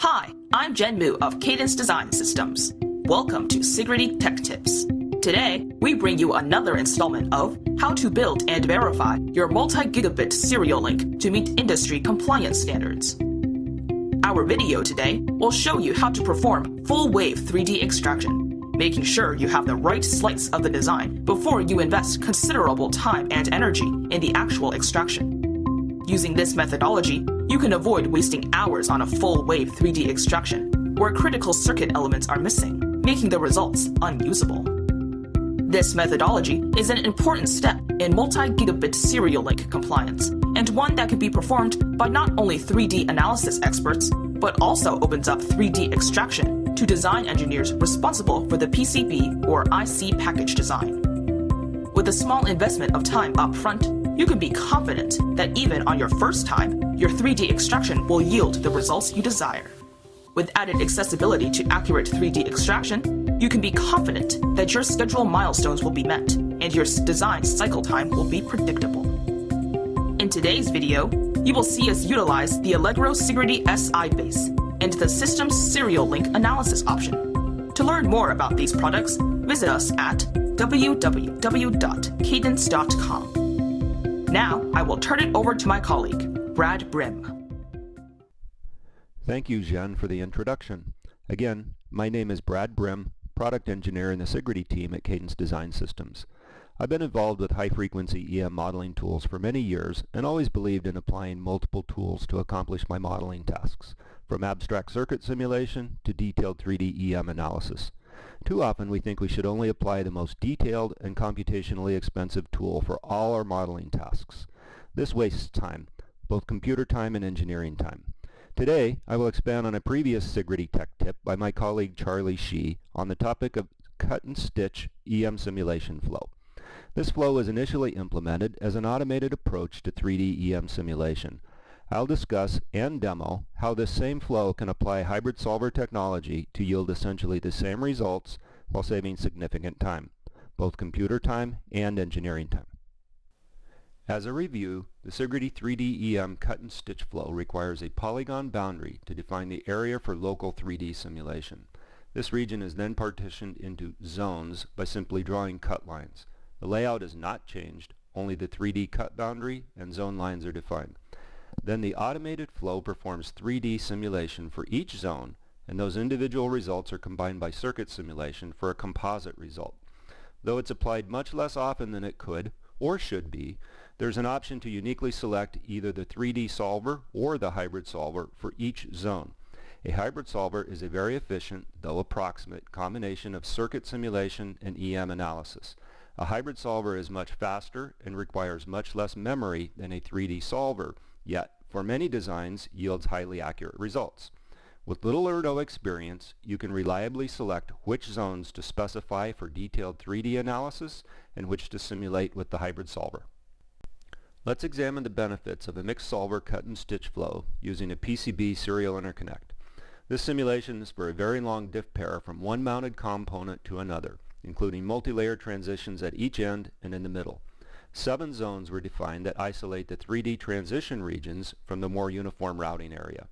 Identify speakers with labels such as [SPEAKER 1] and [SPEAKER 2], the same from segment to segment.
[SPEAKER 1] Hi, I'm Jen Mu of Cadence Design Systems. Welcome to Sigrity Tech Tips. Today, we bring you another installment of how to build and verify your multi-gigabit serial link to meet industry compliance standards. Our video today will show you how to perform full-wave 3D extraction, making sure you have the right slice of the design before you invest considerable time and energy in the actual extraction. Using this methodology, you can avoid wasting hours on a full-wave 3D extraction, where critical circuit elements are missing, making the results unusable. This methodology is an important step in multi-gigabit serial link compliance, and one that can be performed by not only 3D analysis experts, but also opens up 3D extraction to design engineers responsible for the PCB or IC package design. With a small investment of time up front, you can be confident that even on your first time, your 3D extraction will yield the results you desire. With added accessibility to accurate 3D extraction, you can be confident that your scheduled milestones will be met and your design cycle time will be predictable. In today's video, you will see us utilize the Allegro Sigrity SI base and the system's serial link analysis option. To learn more about these products, visit us at www.cadence.com. Now, I will turn it over to my colleague, Brad Brim.
[SPEAKER 2] Thank you, Jen, for the introduction. Again, my name is Brad Brim, product engineer in the Sigrity team at Cadence Design Systems. I've been involved with high-frequency EM modeling tools for many years and always believed in applying multiple tools to accomplish my modeling tasks, from abstract circuit simulation to detailed 3D EM analysis. Too often we think we should only apply the most detailed and computationally expensive tool for all our modeling tasks. This wastes time, both computer time and engineering time. Today, I will expand on a previous Sigrity tech tip by my colleague Charlie Shih on the topic of cut and stitch EM simulation flow. This flow was initially implemented as an automated approach to 3D EM simulation. I'll discuss and demo how this same flow can apply hybrid solver technology to yield essentially the same results while saving significant time, both computer time and engineering time. As a review, the Sigrity 3D EM cut and stitch flow requires a polygon boundary to define the area for local 3D simulation. This region is then partitioned into zones by simply drawing cut lines. The layout is not changed, only the 3D cut boundary and zone lines are defined. Then the automated flow performs 3D simulation for each zone, and those individual results are combined by circuit simulation for a composite result. Though it's applied much less often than it could or should be, there's an option to uniquely select either the 3D solver or the hybrid solver for each zone. A hybrid solver is a very efficient, though approximate, combination of circuit simulation and EM analysis. A hybrid solver is much faster and requires much less memory than a 3D solver, yet for many designs yields highly accurate results. With little or no experience, you can reliably select which zones to specify for detailed 3D analysis and which to simulate with the hybrid solver. Let's examine the benefits of a mixed solver cut and stitch flow using a PCB serial interconnect. This simulation is for a very long diff pair from one mounted component to another, including multi-layer transitions at each end and in the middle. 7 zones were defined that isolate the 3D transition regions from the more uniform routing area.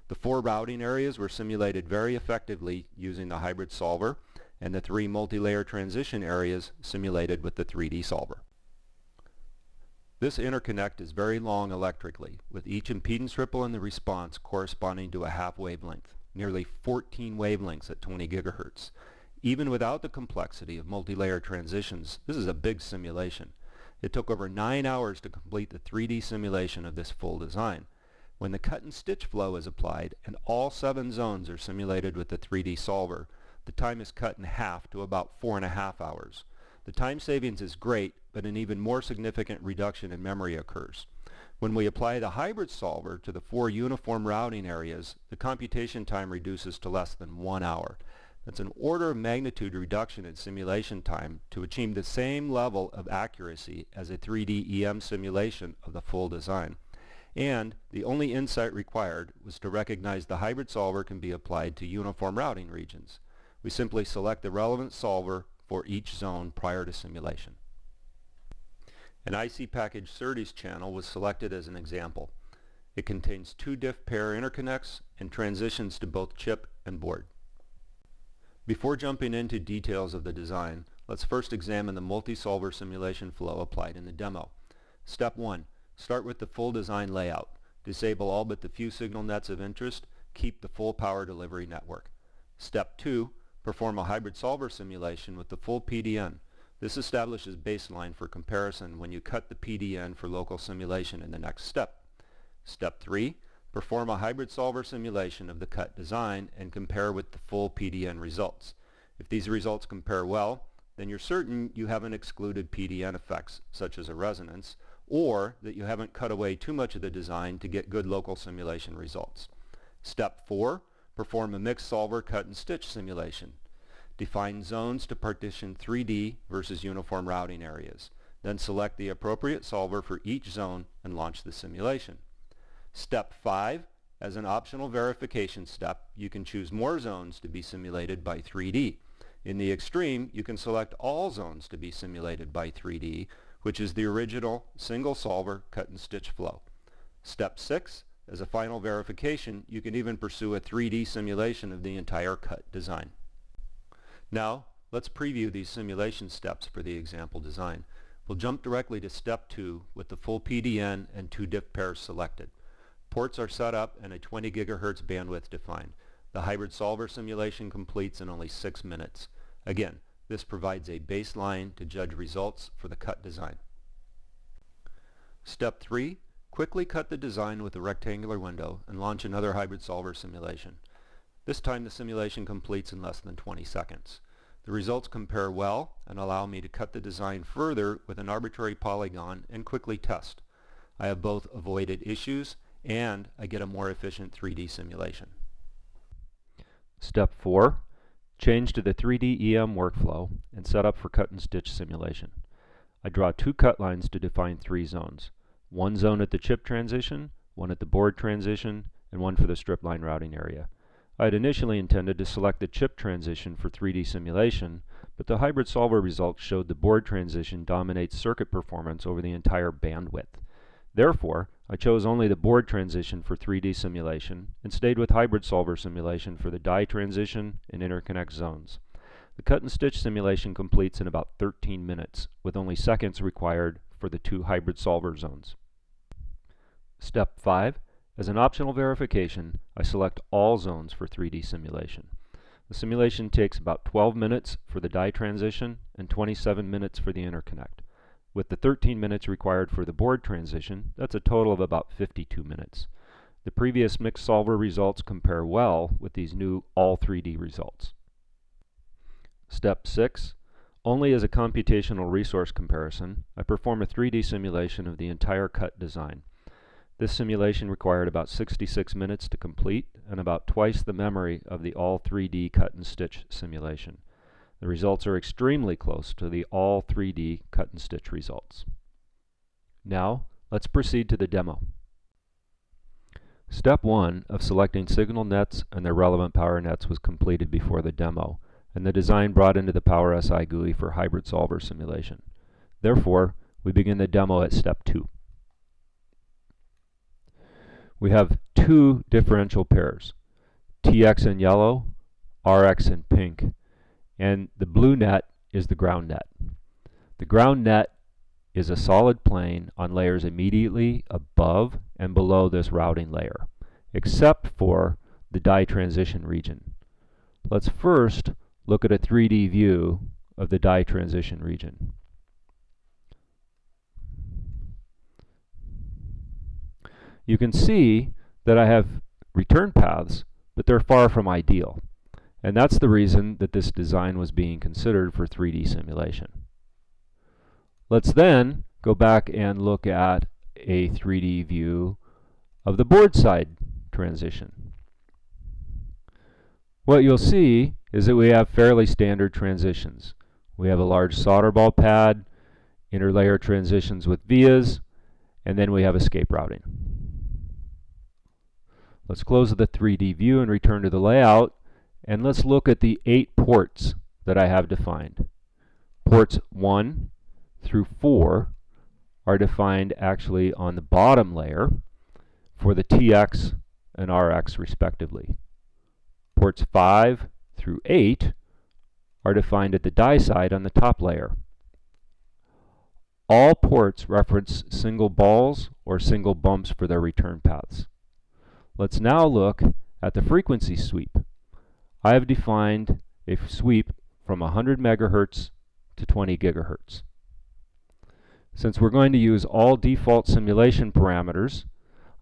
[SPEAKER 2] The 4 routing areas were simulated very effectively using the hybrid solver, and the 3 multi-layer transition areas simulated with the 3D solver. This interconnect is very long electrically, with each impedance ripple in the response corresponding to a half wavelength, nearly 14 wavelengths at 20 gigahertz. Even without the complexity of multi-layer transitions, this is a big simulation. It took over 9 hours to complete the 3D simulation of this full design. When the cut and stitch flow is applied and all 7 zones are simulated with the 3D solver, the time is cut in half to about 4.5 hours. The time savings is great, but an even more significant reduction in memory occurs. When we apply the hybrid solver to the 4 uniform routing areas, the computation time reduces to less than 1 hour. That's an order of magnitude reduction in simulation time to achieve the same level of accuracy as a 3D EM simulation of the full design. And the only insight required was to recognize the hybrid solver can be applied to uniform routing regions. We simply select the relevant solver for each zone prior to simulation. An IC package SerDes channel was selected as an example. It contains 2 diff pair interconnects and transitions to both chip and board. Before jumping into details of the design, let's first examine the multi-solver simulation flow applied in the demo. Step 1. Start with the full design layout. Disable all but the few signal nets of interest. Keep the full power delivery network. Step 2. Perform a hybrid solver simulation with the full PDN. This establishes baseline for comparison when you cut the PDN for local simulation in the next step. Step 3. Perform a hybrid solver simulation of the cut design and compare with the full PDN results. If these results compare well, then you're certain you haven't excluded PDN effects, such as a resonance, or that you haven't cut away too much of the design to get good local simulation results. Step 4. Perform a mixed solver cut and stitch simulation. Define zones to partition 3D versus uniform routing areas. Then select the appropriate solver for each zone and launch the simulation. Step 5. As an optional verification step, you can choose more zones to be simulated by 3D. In the extreme, you can select all zones to be simulated by 3D, which is the original single solver cut and stitch flow. Step 6. As a final verification, you can even pursue a 3D simulation of the entire cut design. Now, let's preview these simulation steps for the example design. We'll jump directly to step 2 with the full PDN and 2 diff pairs selected. Ports are set up and a 20 GHz bandwidth defined. The hybrid solver simulation completes in only 6 minutes. Again, this provides a baseline to judge results for the cut design. Step 3. Quickly cut the design with a rectangular window and launch another hybrid solver simulation. This time the simulation completes in less than 20 seconds. The results compare well and allow me to cut the design further with an arbitrary polygon and quickly test. I have both avoided issues and I get a more efficient 3D simulation. Step 4. Change to the 3D EM workflow and set up for cut and stitch simulation. I draw 2 cut lines to define 3 zones. One zone at the chip transition, one at the board transition, and one for the strip line routing area. I had initially intended to select the chip transition for 3D simulation, but the hybrid solver results showed the board transition dominates circuit performance over the entire bandwidth. Therefore, I chose only the board transition for 3D simulation and stayed with hybrid solver simulation for the die transition and interconnect zones. The cut and stitch simulation completes in about 13 minutes, with only seconds required for the 2 hybrid solver zones. Step 5. As an optional verification, I select all zones for 3D simulation. The simulation takes about 12 minutes for the die transition and 27 minutes for the interconnect. With the 13 minutes required for the board transition, that's a total of about 52 minutes. The previous mixed solver results compare well with these new all 3D results. Step 6. Only as a computational resource comparison, I perform a 3D simulation of the entire cut design. This simulation required about 66 minutes to complete and about twice the memory of the all 3D cut and stitch simulation. The results are extremely close to the all 3D cut and stitch results. Now, let's proceed to the demo. Step 1 of selecting signal nets and their relevant power nets was completed before the demo, and the design brought into the PowerSi GUI for hybrid solver simulation. Therefore, we begin the demo at step 2. We have 2 differential pairs, TX in yellow, RX in pink, and the blue net is the ground net. The ground net is a solid plane on layers immediately above and below this routing layer, except for the die transition region. Let's first look at a 3D view of the die transition region. You can see that I have return paths, but they're far from ideal. And that's the reason that this design was being considered for 3D simulation. Let's then go back and look at a 3D view of the board side transition. What you'll see is that we have fairly standard transitions. We have a large solder ball pad, interlayer transitions with vias, and then we have escape routing. Let's close the 3D view and return to the layout, and let's look at the 8 ports that I have defined. Ports 1 through 4 are defined actually on the bottom layer. for the TX and RX respectively. Ports 5 through 8 are defined at the die side on the top layer. All ports reference single balls or single bumps for their return paths. Let's now look at the frequency sweep. I have defined a sweep from 100 megahertz to 20 gigahertz. Since we're going to use all default simulation parameters,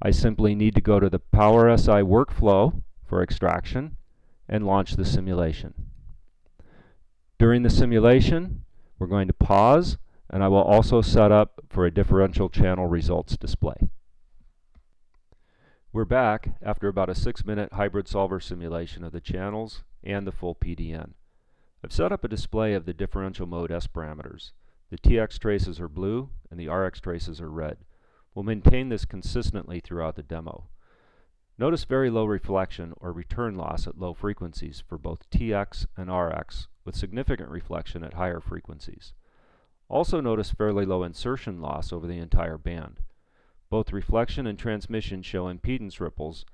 [SPEAKER 2] I simply need to go to the PowerSi workflow for extraction and launch the simulation. During the simulation, we're going to pause, and I will also set up for a differential channel results display. We're back after about a 6-minute hybrid solver simulation of the channels and the full PDN. I've set up a display of the differential mode S parameters. The TX traces are blue and the RX traces are red. We'll maintain this consistently throughout the demo. Notice very low reflection or return loss at low frequencies for both TX and RX, with significant reflection at higher frequencies. Also notice fairly low insertion loss over the entire band. Both reflection and transmission show impedance ripples,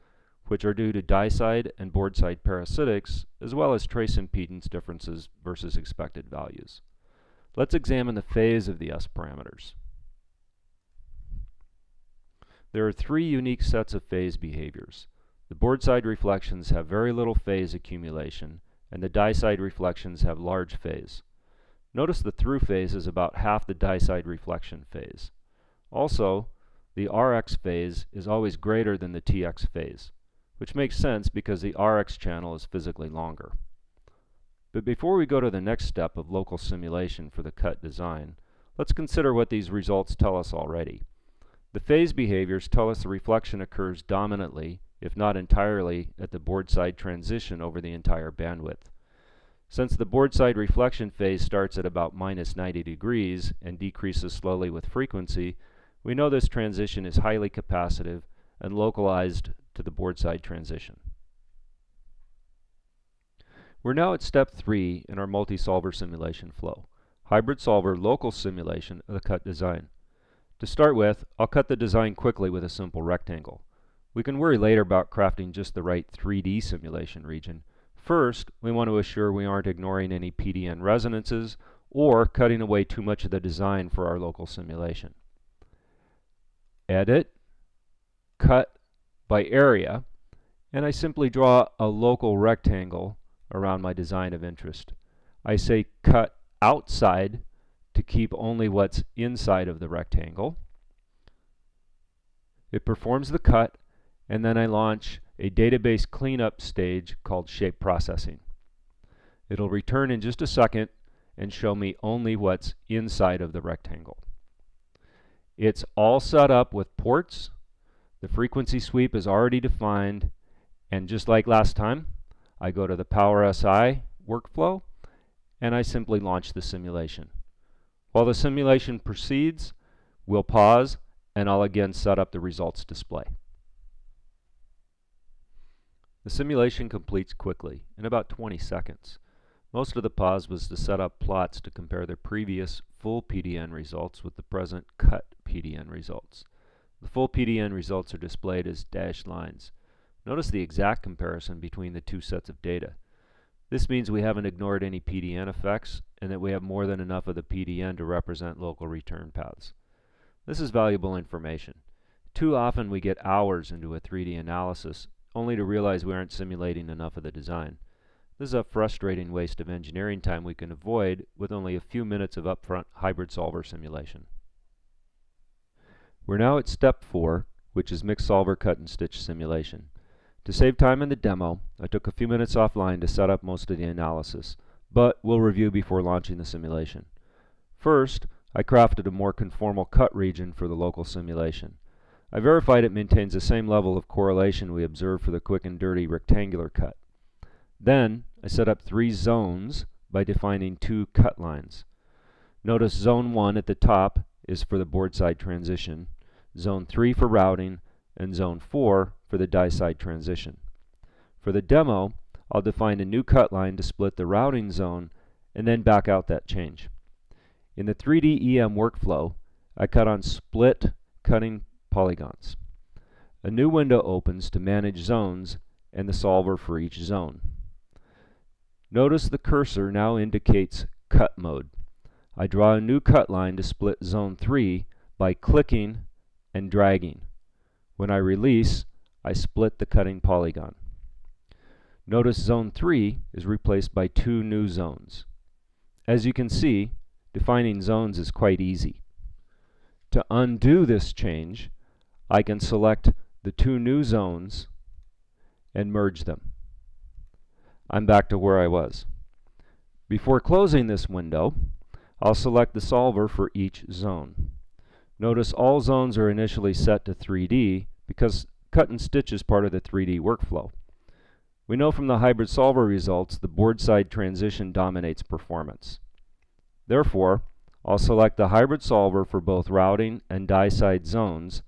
[SPEAKER 2] which are due to die-side and board-side parasitics, as well as trace impedance differences versus expected values. Let's examine the phase of the S parameters. There are 3 unique sets of phase behaviors. The board-side reflections have very little phase accumulation, and the die-side reflections have large phase. Notice the through phase is about half the die-side reflection phase. Also, the RX phase is always greater than the TX phase, which makes sense because the RX channel is physically longer. But before we go to the next step of local simulation for the cut design, let's consider what these results tell us already. The phase behaviors tell us the reflection occurs dominantly, if not entirely, at the board side transition over the entire bandwidth. Since the board side reflection phase starts at about minus 90 degrees and decreases slowly with frequency, we know this transition is highly capacitive and localized to the board side transition. We're now at step 3 in our multi-solver simulation flow, hybrid solver local simulation of the cut design. To start with, I'll cut the design quickly with a simple rectangle. We can worry later about crafting just the right 3D simulation region. First, we want to assure we aren't ignoring any PDN resonances or cutting away too much of the design for our local simulation. Edit, cut by area, and I simply draw a local rectangle around my design of interest. I say cut outside to keep only what's inside of the rectangle. It performs the cut, and then I launch a database cleanup stage called shape processing. It'll return in just a second and show me only what's inside of the rectangle. It's all set up with ports. The frequency sweep is already defined, and just like last time, I go to the PowerSi workflow and I simply launch the simulation. While the simulation proceeds, we'll pause and I'll again set up the results display. The simulation completes quickly, in about 20 seconds. Most of the pause was to set up plots to compare the previous full PDN results with the present cut PDN results. The full PDN results are displayed as dashed lines. Notice the exact comparison between the two sets of data. This means we haven't ignored any PDN effects and that we have more than enough of the PDN to represent local return paths. This is valuable information. Too often we get hours into a 3D analysis only to realize we aren't simulating enough of the design. This is a frustrating waste of engineering time we can avoid with only a few minutes of upfront hybrid solver simulation. We're now at step 4, which is mixed solver cut and stitch simulation. To save time in the demo, I took a few minutes offline to set up most of the analysis, but we'll review before launching the simulation. First, I crafted a more conformal cut region for the local simulation. I verified it maintains the same level of correlation we observed for the quick and dirty rectangular cut. Then, I set up 3 zones by defining 2 cut lines. Notice zone 1 at the top is for the board side transition, zone 3 for routing, and zone 4 for the die side transition. For the demo, I'll define a new cut line to split the routing zone and then back out that change. In the 3D EM workflow, I cut on split cutting polygons. A new window opens to manage zones and the solver for each zone. Notice the cursor now indicates cut mode. I draw a new cut line to split zone 3 by clicking and dragging. When I release, I split the cutting polygon. Notice zone 3 is replaced by 2 new zones. As you can see, defining zones is quite easy. To undo this change, I can select the 2 new zones and merge them. I'm back to where I was. Before closing this window, I'll select the solver for each zone. Notice all zones are initially set to 3D because cut and stitch is part of the 3D workflow. We know from the hybrid solver results the board side transition dominates performance. Therefore, I'll select the hybrid solver for both routing and die side zones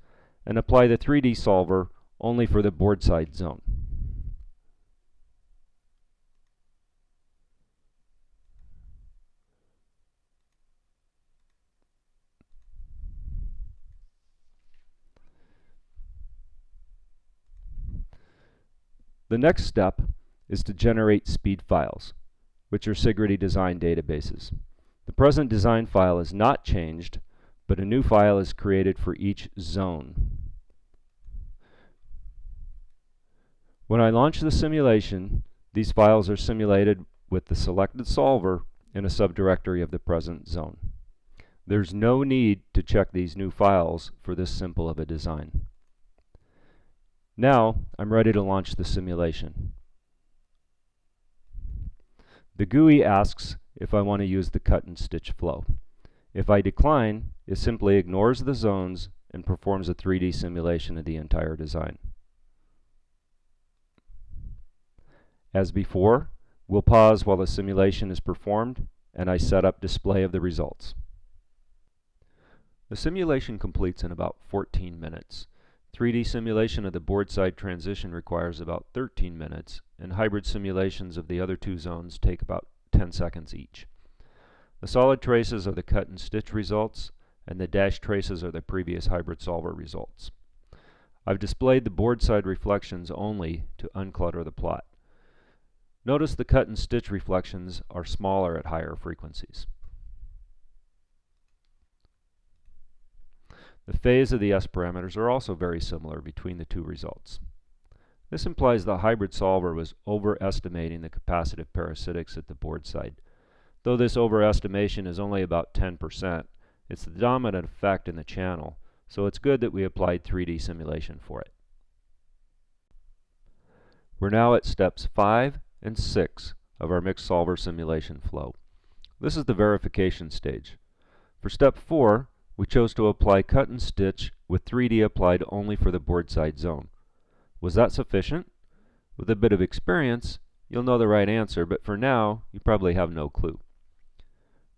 [SPEAKER 2] and apply the 3D solver only for the board side zone. The next step is to generate speed files, which are Sigrity design databases. The present design file is not changed, but a new file is created for each zone. When I launch the simulation, these files are simulated with the selected solver in a subdirectory of the present zone. There's no need to check these new files for this simple of a design. Now, I'm ready to launch the simulation. The GUI asks if I want to use the cut and stitch flow. If I decline, it simply ignores the zones and performs a 3D simulation of the entire design. As before, we'll pause while the simulation is performed and I set up display of the results. The simulation completes in about 14 minutes. 3D simulation of the board side transition requires about 13 minutes, and hybrid simulations of the other 2 zones take about 10 seconds each. The solid traces are the cut and stitch results, and the dashed traces are the previous hybrid solver results. I've displayed the board side reflections only to unclutter the plot. Notice the cut and stitch reflections are smaller at higher frequencies. The phase of the S parameters are also very similar between the 2 results. This implies the hybrid solver was overestimating the capacitive parasitics at the board side. Though this overestimation is only about 10%, it's the dominant effect in the channel, so it's good that we applied 3D simulation for it. We're now at steps 5 and 6 of our mixed solver simulation flow. This is the verification stage. For step 4, we chose to apply cut and stitch with 3D applied only for the board side zone. Was that sufficient? With a bit of experience, you'll know the right answer, but for now, you probably have no clue.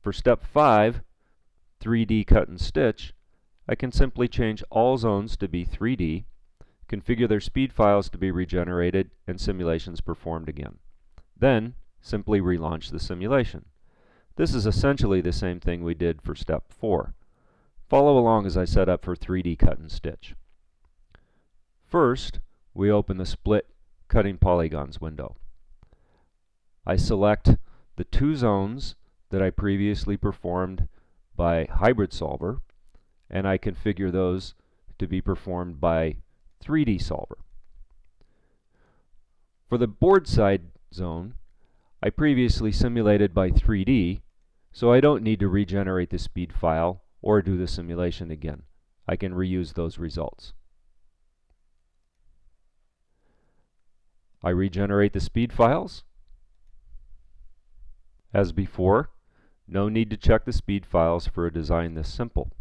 [SPEAKER 2] For step 5, 3D cut and stitch, I can simply change all zones to be 3D, configure their speed files to be regenerated, and simulations performed again. Then, simply relaunch the simulation. This is essentially the same thing we did for step 4. Follow along as I set up for 3D cut and stitch. First, we open the Split Cutting Polygons window. I select the 2 zones that I previously performed by hybrid solver, and I configure those to be performed by 3D solver. For the board side zone, I previously simulated by 3D, so I don't need to regenerate the speed file or do the simulation again. I can reuse those results. I regenerate the speed files. As before, no need to check the speed files for a design this simple.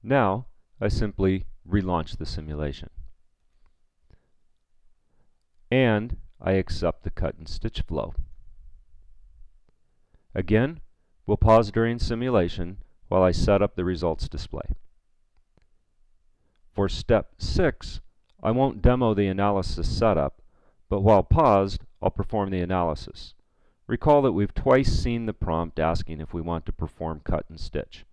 [SPEAKER 2] Now, I simply relaunch the simulation. And I accept the cut and stitch flow. Again, we'll pause during simulation while I set up the results display. For step 6, I won't demo the analysis setup, but while paused, I'll perform the analysis. Recall that we've twice seen the prompt asking if we want to perform cut and stitch.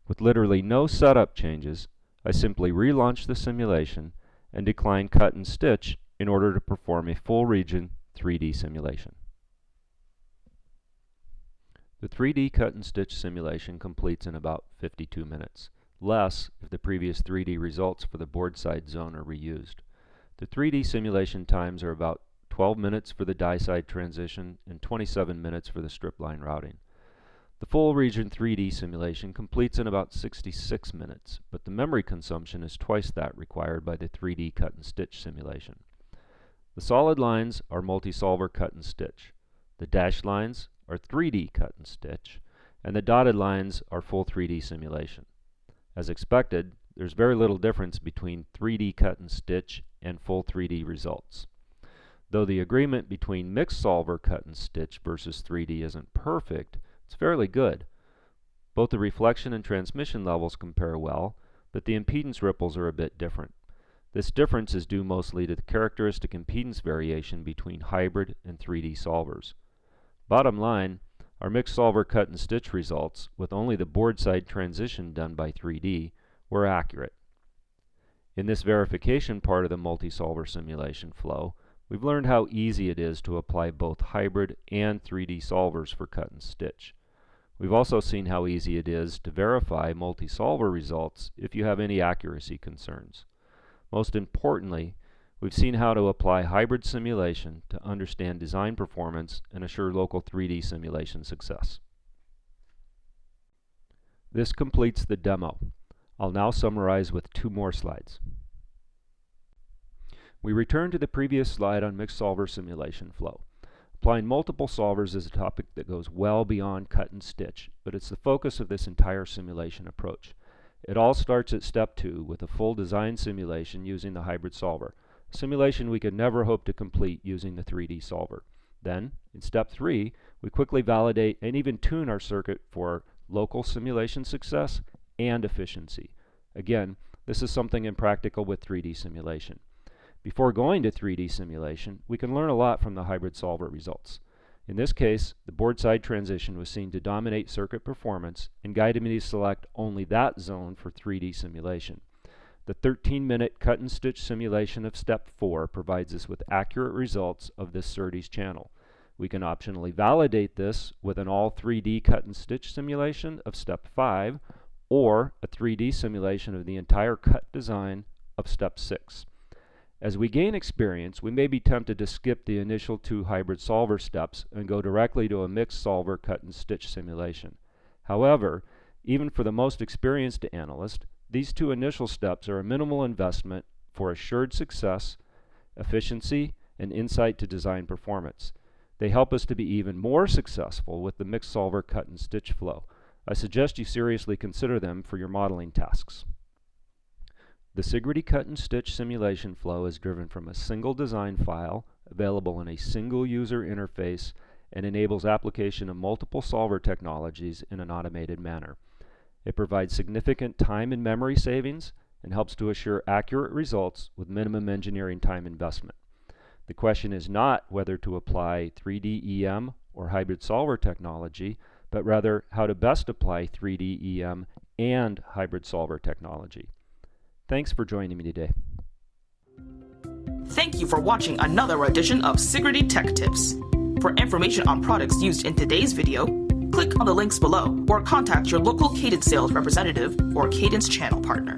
[SPEAKER 2] With literally no setup changes, I simply relaunch the simulation and decline cut and stitch in order to perform a full region 3D simulation. The 3D cut and stitch simulation completes in about 52 minutes, less if the previous 3D results for the board side zone are reused. The 3D simulation times are about 12 minutes for the die side transition and 27 minutes for the strip line routing. The full region 3D simulation completes in about 66 minutes, but the memory consumption is twice that required by the 3D cut and stitch simulation. The solid lines are multi-solver cut and stitch. The dashed lines are 3D cut and stitch, and the dotted lines are full 3D simulation. As expected, there's very little difference between 3D cut and stitch and full 3D results. Though the agreement between mixed solver cut and stitch versus 3D isn't perfect, it's fairly good. Both the reflection and transmission levels compare well, but the impedance ripples are a bit different. This difference is due mostly to the characteristic impedance variation between hybrid and 3D solvers. Bottom line, our mixed solver cut and stitch results, with only the board side transition done by 3D, were accurate. In this verification part of the multi-solver simulation flow, we've learned how easy it is to apply both hybrid and 3D solvers for cut and stitch. We've also seen how easy it is to verify multi-solver results if you have any accuracy concerns. Most importantly, we've seen how to apply hybrid simulation to understand design performance and assure local 3D simulation success. This completes the demo. I'll now summarize with 2 more slides. We return to the previous slide on mixed solver simulation flow. Applying multiple solvers is a topic that goes well beyond cut and stitch, but it's the focus of this entire simulation approach. It all starts at step 2 with a full design simulation using the hybrid solver, a simulation we could never hope to complete using the 3D solver. Then, in step 3, we quickly validate and even tune our circuit for local simulation success and efficiency. Again, this is something impractical with 3D simulation. Before going to 3D simulation, we can learn a lot from the hybrid solver results. In this case, the board side transition was seen to dominate circuit performance and guided me to select only that zone for 3D simulation. The 13-minute cut and stitch simulation of step 4 provides us with accurate results of this SerDes channel. We can optionally validate this with an all 3D cut and stitch simulation of step 5 or a 3D simulation of the entire cut design of step 6. As we gain experience, we may be tempted to skip the initial 2 hybrid solver steps and go directly to a mixed solver cut and stitch simulation. However, even for the most experienced analyst, these 2 initial steps are a minimal investment for assured success, efficiency, and insight to design performance. They help us to be even more successful with the mixed solver cut and stitch flow. I suggest you seriously consider them for your modeling tasks. The Sigrity cut and stitch simulation flow is driven from a single design file available in a single user interface and enables application of multiple solver technologies in an automated manner. It provides significant time and memory savings and helps to assure accurate results with minimum engineering time investment. The question is not whether to apply 3D EM or hybrid solver technology, but rather how to best apply 3D EM and hybrid solver technology. Thanks for joining me today.
[SPEAKER 1] Thank you for watching another edition of Sigrity Tech Tips. For information on products used in today's video, click on the links below or contact your local Cadence sales representative or Cadence channel partner.